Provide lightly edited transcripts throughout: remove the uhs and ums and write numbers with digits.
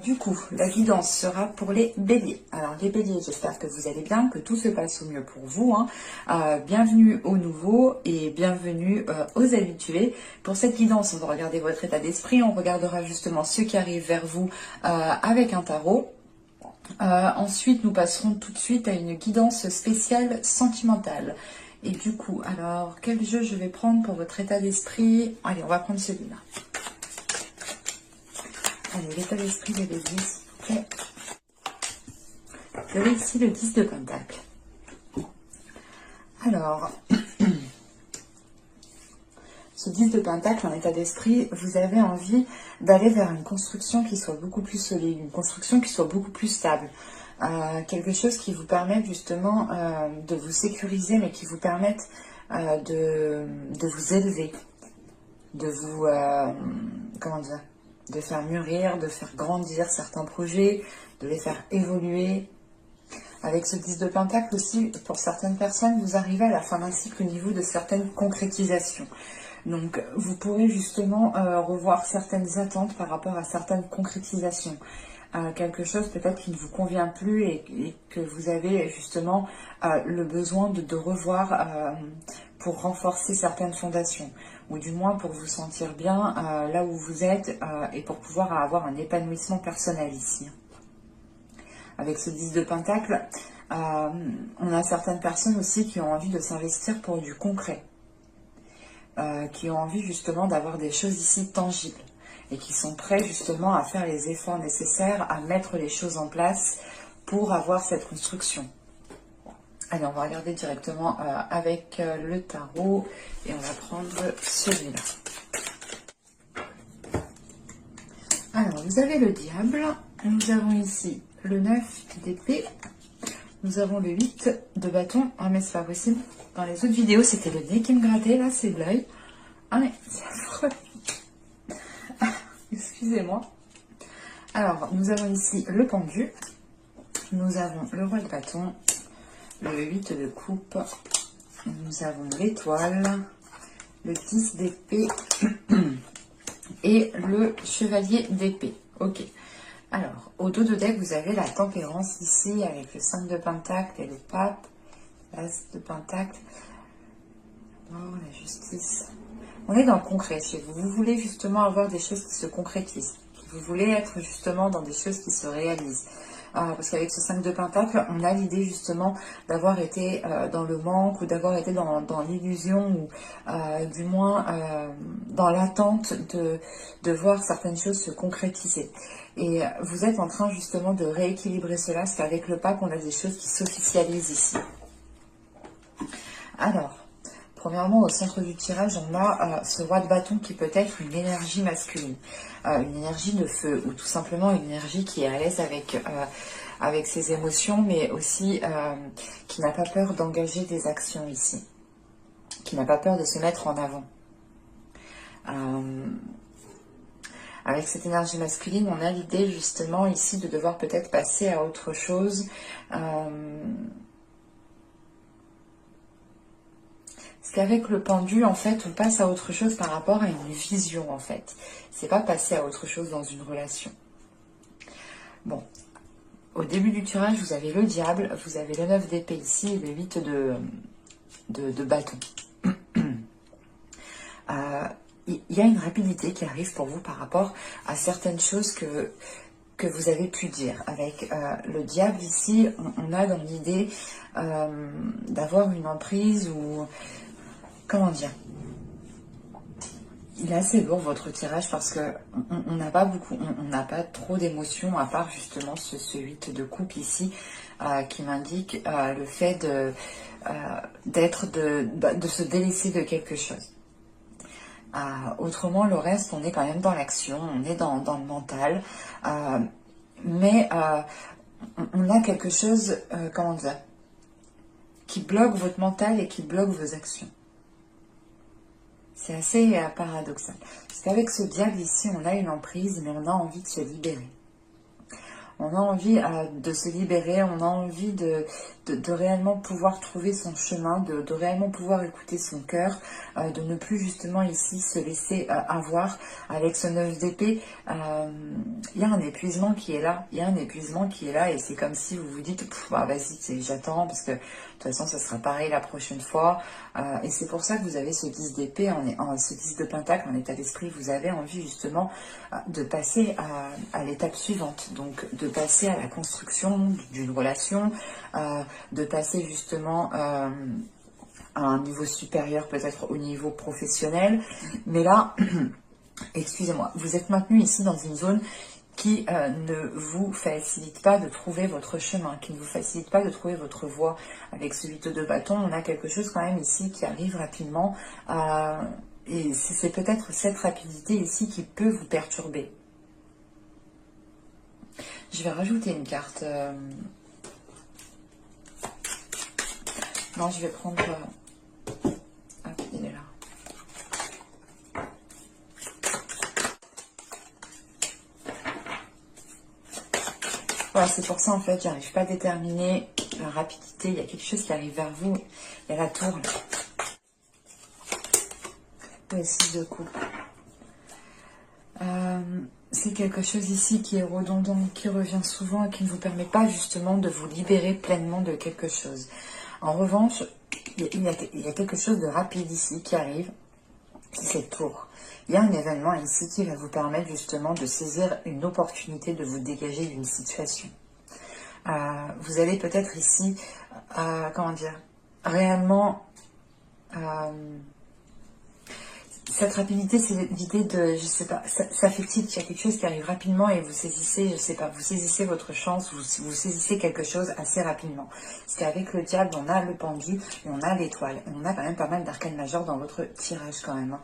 du coup, la guidance sera pour les béliers. Alors les béliers, j'espère que vous allez bien, que tout se passe au mieux pour vous. Bienvenue aux nouveaux et bienvenue aux habitués. Pour cette guidance, on va regarder votre état d'esprit. On regardera justement ce qui arrive vers vous avec un tarot. Ensuite, nous passerons tout de suite à une guidance spéciale sentimentale. Et du coup, alors, quel jeu je vais prendre pour votre état d'esprit? Allez, on va prendre celui-là. Allez, l'état d'esprit des béliers, s'il vous plaît. Vous avez ici le 10 de Pentacle. Alors, ce 10 de Pentacle en état d'esprit, vous avez envie d'aller vers une construction qui soit beaucoup plus solide, une construction qui soit beaucoup plus stable. Quelque chose qui vous permette justement de vous sécuriser, mais qui vous permette de vous élever, de vous, comment dire, de faire mûrir, de faire grandir certains projets, de les faire évoluer. Avec ce 10 de Pentacle aussi, pour certaines personnes, vous arrivez à la fin d'un cycle au niveau de certaines concrétisations. Donc, vous pourrez justement revoir certaines attentes par rapport à certaines concrétisations. Quelque chose peut-être qui ne vous convient plus et que vous avez justement le besoin de revoir pour renforcer certaines fondations. Ou du moins pour vous sentir bien là où vous êtes et pour pouvoir avoir un épanouissement personnel ici. Avec ce 10 de Pentacle, on a certaines personnes aussi qui ont envie de s'investir pour du concret. Qui ont envie justement d'avoir des choses ici tangibles et qui sont prêts justement à faire les efforts nécessaires, à mettre les choses en place pour avoir cette construction. Allez, on va regarder directement avec le tarot et on va prendre celui-là. Alors, vous avez le diable, nous avons ici le 9 d'épée, nous avons le 8 de bâton. Ah mais c'est pas possible, dans les autres vidéos c'était le nez qui me grattait, là c'est l'œil. Ah mais c'est affreux. Excusez-moi. Alors, nous avons ici le pendu, nous avons le roi de bâton, le 8 de coupe, nous avons l'étoile, le 10 d'épée et le chevalier d'épée. Ok. Alors, au dos de deck, vous avez la tempérance ici avec le 5 de pentacle et le pape, l'as de pentacle, oh, la justice. On est dans le concret chez vous. Vous voulez justement avoir des choses qui se concrétisent. Vous voulez être justement dans des choses qui se réalisent. Parce qu'avec ce 5 de Pentacle, on a l'idée justement d'avoir été dans le manque ou d'avoir été dans l'illusion ou du moins dans l'attente de voir certaines choses se concrétiser. Et vous êtes en train justement de rééquilibrer cela, parce qu'avec le pape, on a des choses qui s'officialisent ici. Alors, premièrement, au centre du tirage, on a ce roi de bâton qui peut être une énergie masculine, une énergie de feu, ou tout simplement une énergie qui est à l'aise avec ses émotions, mais aussi qui n'a pas peur d'engager des actions ici, qui n'a pas peur de se mettre en avant. Avec cette énergie masculine, on a l'idée justement ici de devoir peut-être passer à autre chose. Parce qu'avec le pendu, en fait, on passe à autre chose par rapport à une vision, en fait. C'est pas passer à autre chose dans une relation. Bon, au début du tirage, vous avez le diable, vous avez le 9 d'épée ici et le 8 de bâton. Il y a une rapidité qui arrive pour vous par rapport à certaines choses que vous avez pu dire. Avec le diable ici, on a dans l'idée d'avoir une emprise ou... Comment dire? Il est assez lourd votre tirage parce que on n'a pas beaucoup, on n'a pas trop d'émotions à part justement ce 8 de coupe ici qui m'indique le fait de se délaisser de quelque chose. Autrement, le reste, on est quand même dans l'action, on est dans le mental, mais on a quelque chose, comment dire, qui bloque votre mental et qui bloque vos actions. C'est assez paradoxal. Parce qu'avec ce diable ici, on a une emprise, mais on a envie de se libérer. On a envie de se libérer, on a envie de réellement pouvoir trouver son chemin, de réellement pouvoir écouter son cœur, de ne plus justement ici se laisser avoir avec ce 9 d'épée. Il y a un épuisement qui est là, il y a un épuisement qui est là et c'est comme si vous vous dites, bah, vas-y, j'attends parce que de toute façon ça sera pareil la prochaine fois. Et c'est pour ça que vous avez ce 10 d'épée, ce 10 de pentacle en état d'esprit, vous avez envie justement de passer à l'étape suivante, donc de passer à la construction d'une relation, de passer justement à un niveau supérieur, peut-être au niveau professionnel. Mais là, excusez-moi, vous êtes maintenu ici dans une zone qui ne vous facilite pas de trouver votre chemin, qui ne vous facilite pas de trouver votre voie. Avec ce 8 de bâton, on a quelque chose quand même ici qui arrive rapidement. Et c'est peut-être cette rapidité ici qui peut vous perturber. Je vais rajouter une carte. Non, je vais prendre... Ah, il est là. Voilà, c'est pour ça en fait, j'arrive pas à déterminer la rapidité. Il y a quelque chose qui arrive vers vous. Il y a la tour là. Le 6 de coupe. C'est quelque chose ici qui est redondant, qui revient souvent et qui ne vous permet pas justement de vous libérer pleinement de quelque chose. En revanche, il y a quelque chose de rapide ici qui arrive, c'est cette tour. Il y a un événement ici qui va vous permettre justement de saisir une opportunité, de vous dégager d'une situation. Vous allez peut-être ici, comment dire, réellement... cette rapidité, c'est l'idée de, je sais pas, ça fait tilt, il y a quelque chose qui arrive rapidement et vous saisissez, je sais pas, vous saisissez votre chance, vous saisissez quelque chose assez rapidement. Parce qu'avec le diable, on a le pendu et on a l'étoile. On a quand même pas mal d'arcanes majeures dans votre tirage quand même.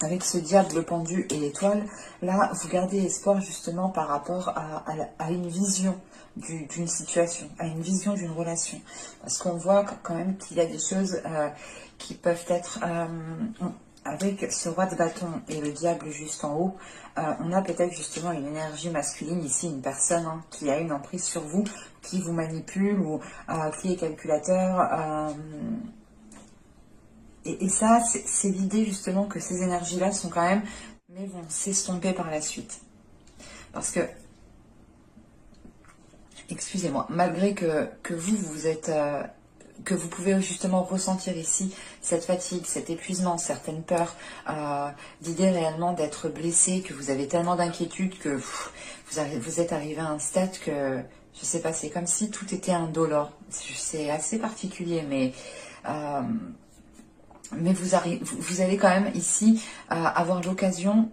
Avec ce diable, le pendu et l'étoile, là, vous gardez espoir justement par rapport à une vision d'une situation, à une vision d'une relation. Parce qu'on voit quand même qu'il y a des choses qui peuvent être... avec ce roi de bâton et le diable juste en haut, on a peut-être justement une énergie masculine ici, une personne qui a une emprise sur vous, qui vous manipule ou qui est calculateur... Et ça, c'est l'idée justement que ces énergies-là sont quand même, mais vont s'estomper par la suite. Parce que, excusez-moi, malgré que vous êtes, que vous pouvez justement ressentir ici cette fatigue, cet épuisement, certaines peurs, l'idée réellement d'être blessé, que vous avez tellement d'inquiétude que vous êtes arrivé à un stade que, je sais pas, c'est comme si tout était indolore. C'est assez particulier, mais vous allez quand même ici avoir l'occasion,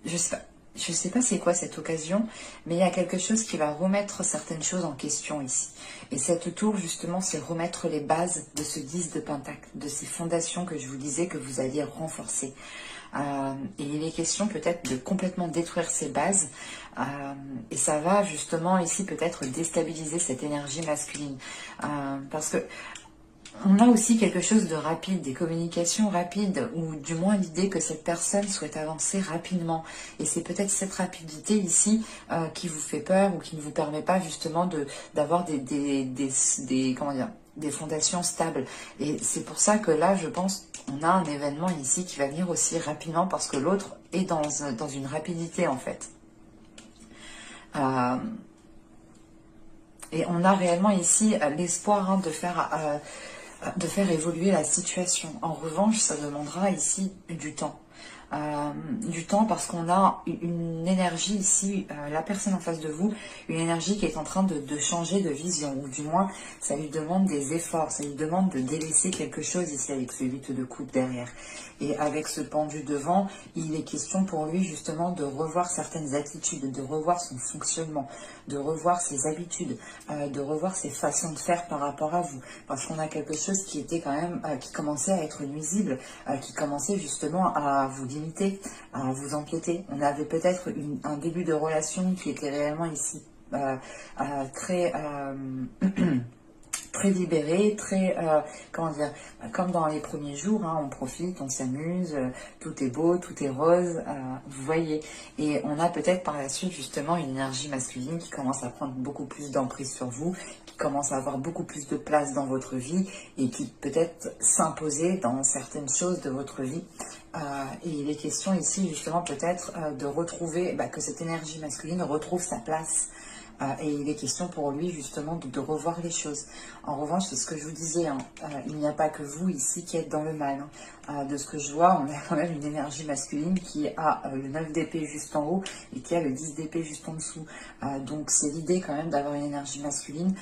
je sais pas c'est quoi cette occasion, mais il y a quelque chose qui va remettre certaines choses en question ici. Et cette tour, justement, c'est remettre les bases de ce 10 de pentacle, de ces fondations que je vous disais que vous alliez renforcer. Et il est question peut-être de complètement détruire ces bases. Et ça va justement ici peut-être déstabiliser cette énergie masculine. Parce que on a aussi quelque chose de rapide, des communications rapides, ou du moins l'idée que cette personne souhaite avancer rapidement. Et c'est peut-être cette rapidité ici qui vous fait peur ou qui ne vous permet pas justement d'avoir comment dire, des fondations stables. Et c'est pour ça que là, je pense, on a un événement ici qui va venir aussi rapidement parce que l'autre est dans une rapidité en fait. Et on a réellement ici l'espoir de faire évoluer la situation. En revanche, ça demandera ici du temps. Du temps parce qu'on a une énergie ici, la personne en face de vous, une énergie qui est en train de changer de vision, ou du moins ça lui demande des efforts, ça lui demande de délaisser quelque chose ici avec ce 8 de coupe derrière. Et avec ce pendu devant, il est question pour lui justement de revoir certaines attitudes, de revoir son fonctionnement, de revoir ses habitudes, de revoir ses façons de faire par rapport à vous. Parce qu'on a quelque chose qui était quand même, qui commençait à être nuisible, qui commençait justement à vous limiter, à vous empiéter. On avait peut-être un début de relation qui était réellement ici très très libéré, très, comment dire, comme dans les premiers jours, hein, on profite, on s'amuse, tout est beau, tout est rose, vous voyez. Et on a peut-être par la suite justement une énergie masculine qui commence à prendre beaucoup plus d'emprise sur vous, qui commence à avoir beaucoup plus de place dans votre vie et qui peut-être s'imposer dans certaines choses de votre vie. Et il est question ici justement peut-être de retrouver, que cette énergie masculine retrouve sa place. Et il est question pour lui justement de revoir les choses. En revanche, c'est ce que je vous disais, hein, il n'y a pas que vous ici qui êtes dans le mal. Hein. De ce que je vois, on a quand même une énergie masculine qui a le 9 d'épée juste en haut et qui a le 10 d'épée juste en dessous. Donc c'est l'idée quand même d'avoir une énergie masculine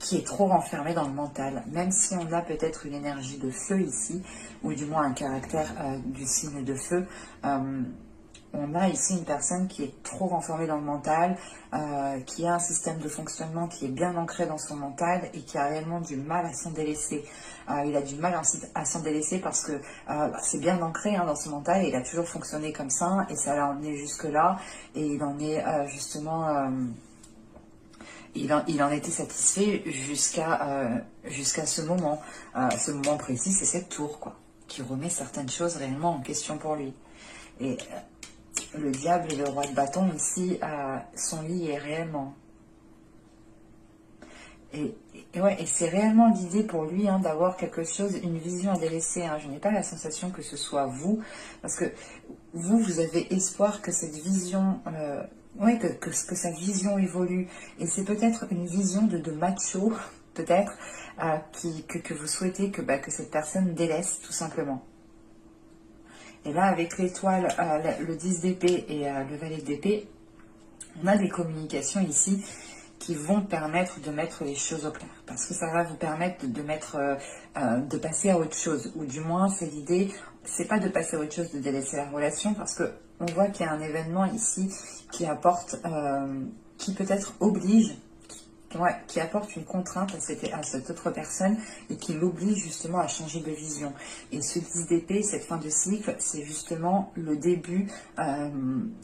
qui est trop renfermée dans le mental. Même si on a peut-être une énergie de feu ici, ou du moins un caractère du signe de feu, on a ici une personne qui est trop renfermée dans le mental, qui a un système de fonctionnement qui est bien ancré dans son mental et qui a réellement du mal à s'en délaisser. Il a du mal à s'en délaisser parce que c'est bien ancré dans son mental et il a toujours fonctionné comme ça et ça l'a emmené jusque-là et il en est justement... Il en était satisfait jusqu'à ce moment. Ce moment précis, c'est cette tour, quoi, qui remet certaines choses réellement en question pour lui. Et le diable et le roi de bâton ici sont liés réellement. Et c'est réellement l'idée pour lui d'avoir quelque chose, une vision à délaisser. Je n'ai pas la sensation que ce soit vous, parce que vous avez espoir que cette vision, que sa vision évolue. Et c'est peut-être une vision de macho, peut-être, que vous souhaitez que cette personne délaisse, tout simplement. Et là, avec l'étoile, le 10 d'épée et le valet d'épée, on a des communications ici qui vont permettre de mettre les choses au clair. Parce que ça va vous permettre de passer à autre chose. Ou du moins, c'est l'idée, c'est pas de passer à autre chose, de délaisser la relation, parce que on voit qu'il y a un événement ici qui apporte, qui peut-être oblige, qui apporte une contrainte à cette autre personne et qui l'oblige justement à changer de vision. Et ce 10 d'épée, cette fin de cycle, c'est justement le début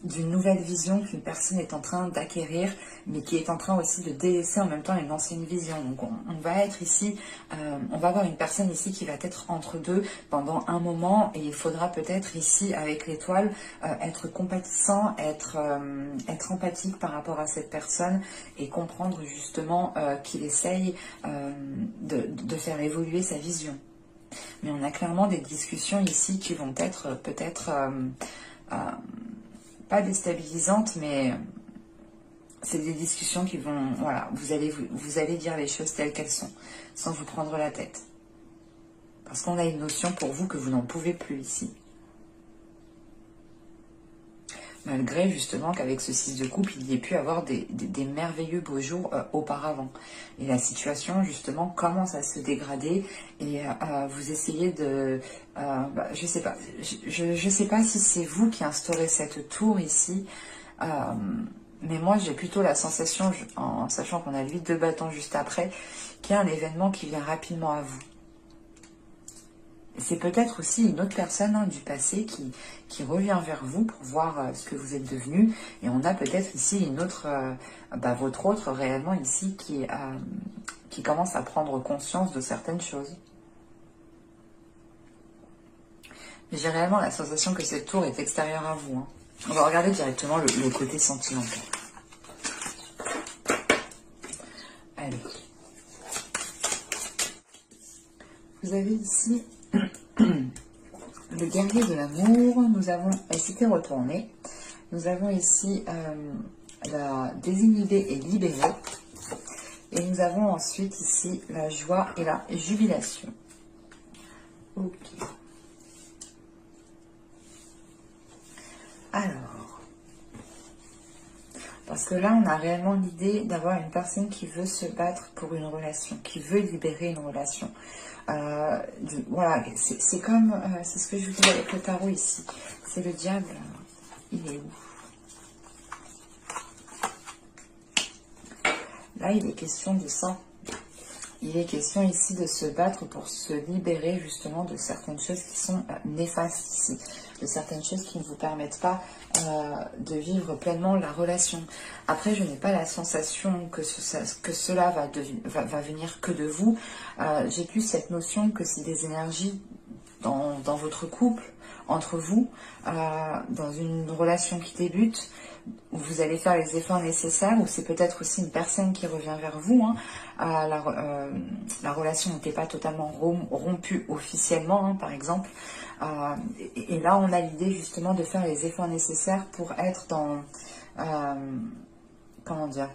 d'une nouvelle vision qu'une personne est en train d'acquérir, mais qui est en train aussi de délaisser en même temps une ancienne vision. Donc on va être ici, on va avoir une personne ici qui va être entre deux pendant un moment, et il faudra peut-être ici, avec l'étoile, être compatissant, être empathique par rapport à cette personne et comprendre justement qu'il essaye de faire évoluer sa vision. Mais on a clairement des discussions ici qui vont être peut-être pas déstabilisantes, mais c'est des discussions qui vont... Voilà, vous allez dire les choses telles qu'elles sont, sans vous prendre la tête. Parce qu'on a une notion pour vous que vous n'en pouvez plus ici. Malgré justement qu'avec ce 6 de coupe, il y ait pu avoir des merveilleux beaux jours auparavant. Et la situation justement commence à se dégrader et vous essayez de... je sais pas, je sais pas si c'est vous qui instaurez cette tour ici, mais moi j'ai plutôt la sensation, en sachant qu'on a le 8 de bâton juste après, qu'il y a un événement qui vient rapidement à vous. C'est peut-être aussi une autre personne du passé qui revient vers vous pour voir ce que vous êtes devenu. Et on a peut-être ici une autre, votre autre réellement ici qui commence à prendre conscience de certaines choses. J'ai réellement la sensation que cette tour est extérieure à vous. On va regarder directement le côté sentimental. Allez. Vous avez ici... le guerrier de l'amour, nous avons cité retourné, nous avons ici la désinhibée et libérée, et nous avons ensuite ici la joie et la jubilation. Ok. Alors, parce que là on a réellement l'idée d'avoir une personne qui veut se battre pour une relation, qui veut libérer une relation. Voilà, c'est comme, c'est ce que je vous dis avec le tarot ici, c'est le diable, il est où? Là il est question de ça, il est question ici de se battre pour se libérer justement de certaines choses qui sont néfastes ici. de certaines choses qui ne vous permettent pas de vivre pleinement la relation. Après, je n'ai pas la sensation que cela va venir que de vous. J'ai plus cette notion que c'est des énergies dans votre couple, entre vous, dans une relation qui débute, où vous allez faire les efforts nécessaires, ou c'est peut-être aussi une personne qui revient vers vous. Hein. La relation n'était pas totalement rompue officiellement, hein, par exemple. Et là, on a l'idée justement de faire les efforts nécessaires pour être dans... comment dire,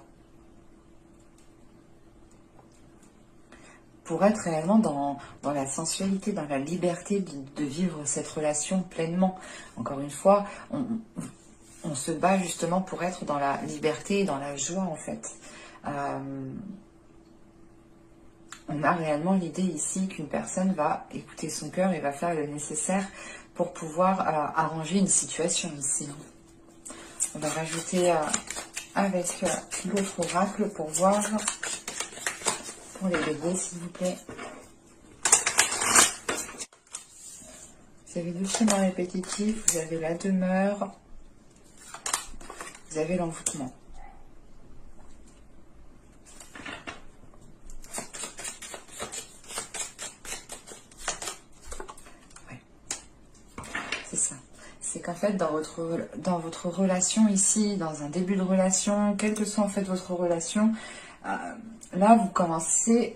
pour être réellement dans la sensualité, dans la liberté de vivre cette relation pleinement. Encore une fois, on se bat justement pour être dans la liberté et dans la joie, en fait. On a réellement l'idée ici qu'une personne va écouter son cœur et va faire le nécessaire pour pouvoir arranger une situation ici. On va rajouter avec l'autre oracle pour voir, pour les bébés, s'il vous plaît. Vous avez deux schémas répétitifs, vous avez la demeure, vous avez l'envoûtement. Ouais. C'est ça. C'est qu'en fait, dans votre relation ici, dans un début de relation, quelle que soit en fait votre relation, là, vous commencez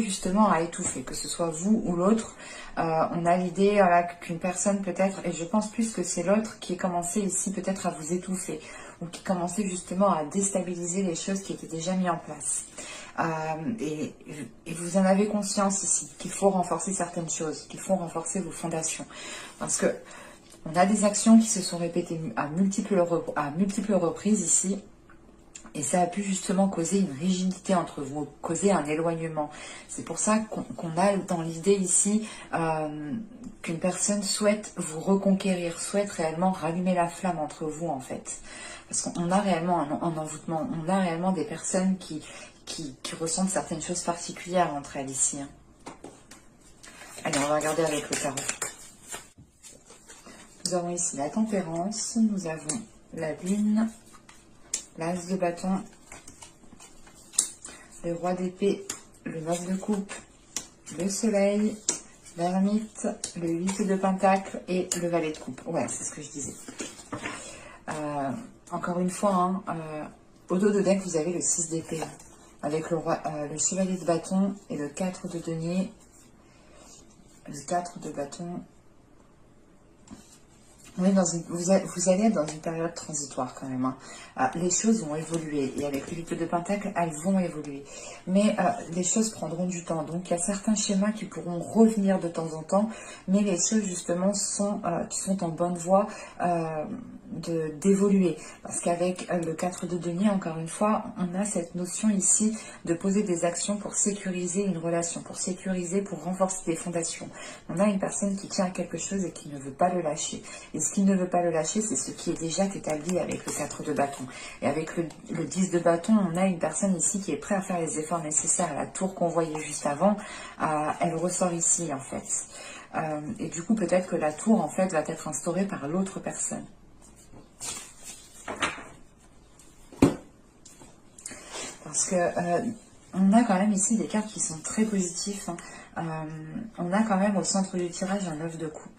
justement à étouffer, que ce soit vous ou l'autre. On a l'idée qu'une personne peut-être, et je pense plus que c'est l'autre qui est commencé ici peut-être à vous étouffer, ou qui commençait justement à déstabiliser les choses qui étaient déjà mises en place. Et vous en avez conscience ici, qu'il faut renforcer certaines choses, qu'il faut renforcer vos fondations. Parce que on a des actions qui se sont répétées à multiples reprises ici. Et ça a pu justement causer une rigidité entre vous, causer un éloignement. C'est pour ça qu'on a dans l'idée ici qu'une personne souhaite vous reconquérir, souhaite réellement rallumer la flamme entre vous en fait. Parce qu'on a réellement un envoûtement, on a réellement des personnes qui ressentent certaines choses particulières entre elles ici. Hein. Allez, on va regarder avec le tarot. Nous avons ici la tempérance, nous avons la lune, l'as de bâton, le roi d'épée, le 9 de coupe, le soleil, l'ermite, le 8 de pentacle et le valet de coupe. Ouais, c'est ce que je disais. Encore une fois, hein, au dos de deck, vous avez le 6 d'épée, avec le chevalier de bâton et le 4 de denier, le 4 de bâton. Oui, vous allez être dans une période transitoire quand même. Hein. Les choses vont évoluer et avec le 8 de pentacle, elles vont évoluer. Mais les choses prendront du temps. Donc, il y a certains schémas qui pourront revenir de temps en temps. Mais les choses, justement, qui sont en bonne voie d'évoluer. Parce qu'avec le 4 de denier, encore une fois, on a cette notion ici de poser des actions pour sécuriser une relation, pour sécuriser, pour renforcer des fondations. On a une personne qui tient à quelque chose et qui ne veut pas le lâcher. Et ce qui ne veut pas le lâcher, c'est ce qui est déjà établi avec le 4 de bâton. Et avec le 10 de bâton, on a une personne ici qui est prête à faire les efforts nécessaires. La tour qu'on voyait juste avant, elle ressort ici en fait. Et du coup, peut-être que la tour en fait va être instaurée par l'autre personne. Parce que on a quand même ici des cartes qui sont très positifs. Hein. On a quand même au centre du tirage un 9 de coupe.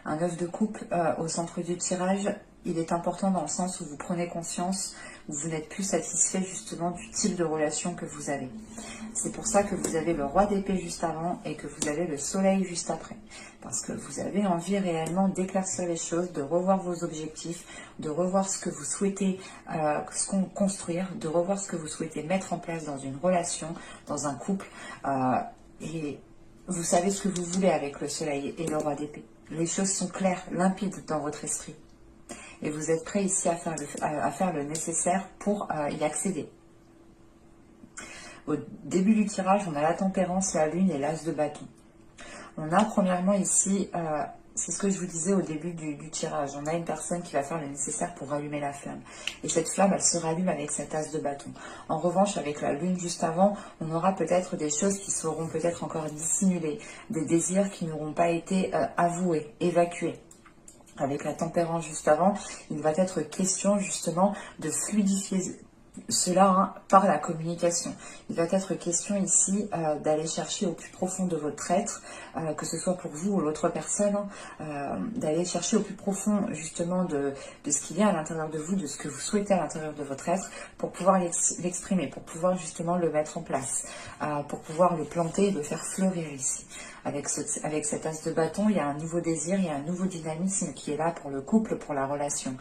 Un 9 de coupe au centre du tirage, il est important dans le sens où vous prenez conscience, où vous n'êtes plus satisfait justement du type de relation que vous avez. C'est pour ça que vous avez le roi d'épée juste avant et que vous avez le soleil juste après. Parce que vous avez envie réellement d'éclaircir les choses, de revoir vos objectifs, de revoir ce que vous souhaitez construire, de revoir ce que vous souhaitez mettre en place dans une relation, dans un couple. Et vous savez ce que vous voulez avec le soleil et le roi d'épée. Les choses sont claires, limpides dans votre esprit. Et vous êtes prêt ici à faire le nécessaire pour y accéder. Au début du tirage, on a la tempérance, la lune et l'as de bâton. On a premièrement ici, c'est ce que je vous disais au début du tirage, on a une personne qui va faire le nécessaire pour rallumer la flamme. Et cette flamme, elle se rallume avec cet as de bâton. En revanche, avec la lune juste avant, on aura peut-être des choses qui seront peut-être encore dissimulées, des désirs qui n'auront pas été avoués, évacués. avec la tempérance juste avant, il va être question justement de fluidifier cela par la communication. Il va être question ici d'aller chercher au plus profond de votre être, que ce soit pour vous ou l'autre personne, d'aller chercher au plus profond justement de ce qu'il y a à l'intérieur de vous, de ce que vous souhaitez à l'intérieur de votre être, pour pouvoir l'exprimer, pour pouvoir justement le mettre en place, pour pouvoir le planter et le faire fleurir ici. Avec cet as de bâton, il y a un nouveau désir, il y a un nouveau dynamisme qui est là pour le couple, pour la relation.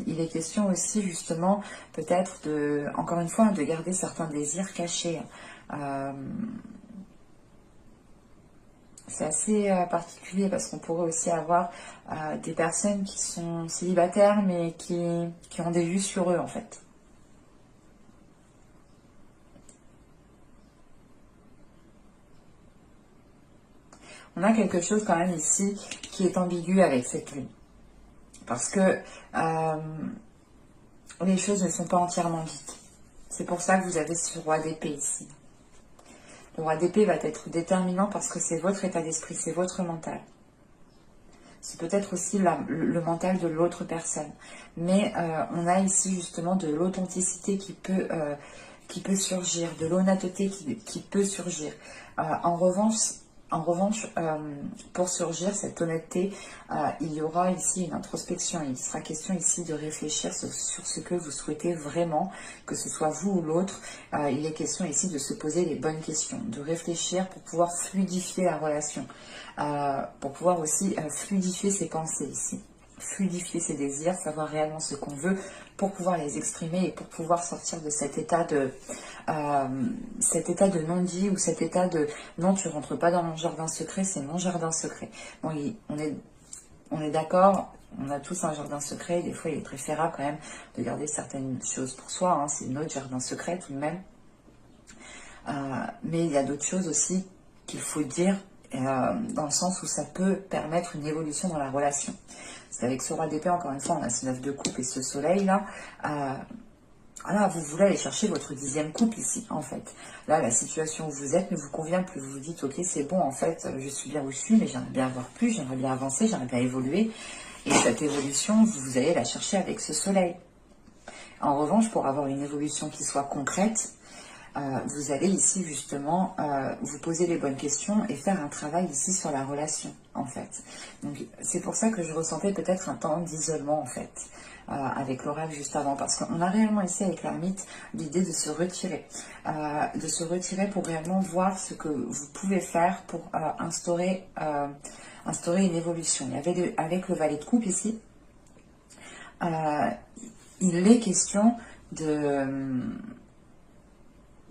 Il est question aussi justement peut-être de, encore une fois, de garder certains désirs cachés. C'est assez particulier parce qu'on pourrait aussi avoir des personnes qui sont célibataires mais qui ont des vues sur eux en fait. On a quelque chose quand même ici qui est ambigu avec cette lune. Parce que les choses ne sont pas entièrement dites. C'est pour ça que vous avez ce roi d'épée ici. Le roi d'épée va être déterminant parce que c'est votre état d'esprit, c'est votre mental. C'est peut-être aussi le mental de l'autre personne. Mais on a ici justement de l'authenticité qui peut surgir, de l'honnêteté qui peut surgir. En revanche, pour surgir cette honnêteté, il y aura ici une introspection. Il sera question ici de réfléchir sur ce que vous souhaitez vraiment, que ce soit vous ou l'autre. Il est question ici de se poser les bonnes questions, de réfléchir pour pouvoir fluidifier la relation, pour pouvoir aussi fluidifier ses pensées ici, fluidifier ses désirs, savoir réellement ce qu'on veut pour pouvoir les exprimer et pour pouvoir sortir de cet état de non-dit ou cet état de non, tu rentres pas dans mon jardin secret, c'est mon jardin secret. Bon, on est d'accord, on a tous un jardin secret, des fois il est préférable quand même de garder certaines choses pour soi, hein, c'est notre jardin secret tout de même. Mais il y a d'autres choses aussi qu'il faut dire dans le sens où ça peut permettre une évolution dans la relation. C'est avec ce roi d'épée, encore une fois, on a ce 9 de coupe et ce soleil là. Voilà, vous voulez aller chercher votre 10e couple ici, en fait. Là, la situation où vous êtes ne vous convient plus. Vous vous dites, ok, c'est bon, en fait, je suis bien où je suis, mais j'aimerais bien avoir plus, j'aimerais bien avancer, j'aimerais bien évoluer. Et cette évolution, vous allez la chercher avec ce soleil. En revanche, pour avoir une évolution qui soit concrète, vous allez ici justement vous poser les bonnes questions et faire un travail ici sur la relation en fait. Donc c'est pour ça que je ressentais peut-être un temps d'isolement en fait avec l'oracle juste avant, parce qu'on a réellement ici avec l'ermite l'idée de se retirer pour réellement voir ce que vous pouvez faire pour instaurer une évolution. Il y avait avec le valet de coupe ici, il est question de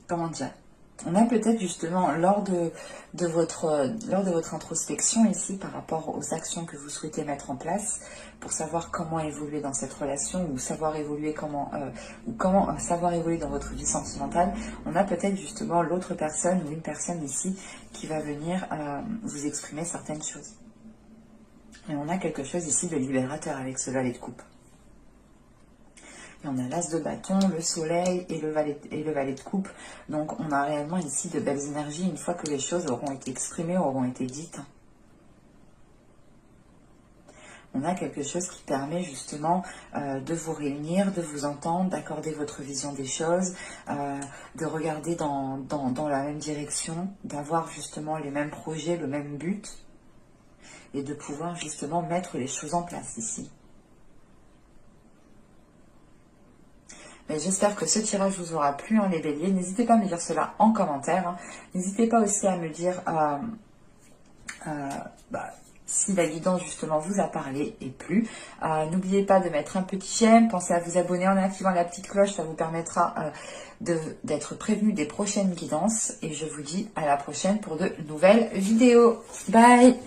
comment dire, on a peut-être justement lors de votre introspection ici par rapport aux actions que vous souhaitez mettre en place pour savoir comment évoluer dans cette relation ou savoir évoluer comment savoir évoluer dans votre vie sentimentale, on a peut-être justement l'autre personne ou une personne ici qui va venir vous exprimer certaines choses. Et on a quelque chose ici de libérateur avec ce valet de coupe. Et on a l'as de bâton, le soleil et le valet de coupe. Donc on a réellement ici de belles énergies une fois que les choses auront été exprimées, auront été dites. On a quelque chose qui permet justement de vous réunir, de vous entendre, d'accorder votre vision des choses, de regarder dans la même direction, d'avoir justement les mêmes projets, le même but, et de pouvoir justement mettre les choses en place ici. J'espère que ce tirage vous aura plu, hein, les béliers. N'hésitez pas à me dire cela en commentaire. Hein. N'hésitez pas aussi à me dire si la guidance justement vous a parlé et plu. N'oubliez pas de mettre un petit j'aime. Pensez à vous abonner en activant la petite cloche. Ça vous permettra d'être prévenu des prochaines guidances. Et je vous dis à la prochaine pour de nouvelles vidéos. Bye!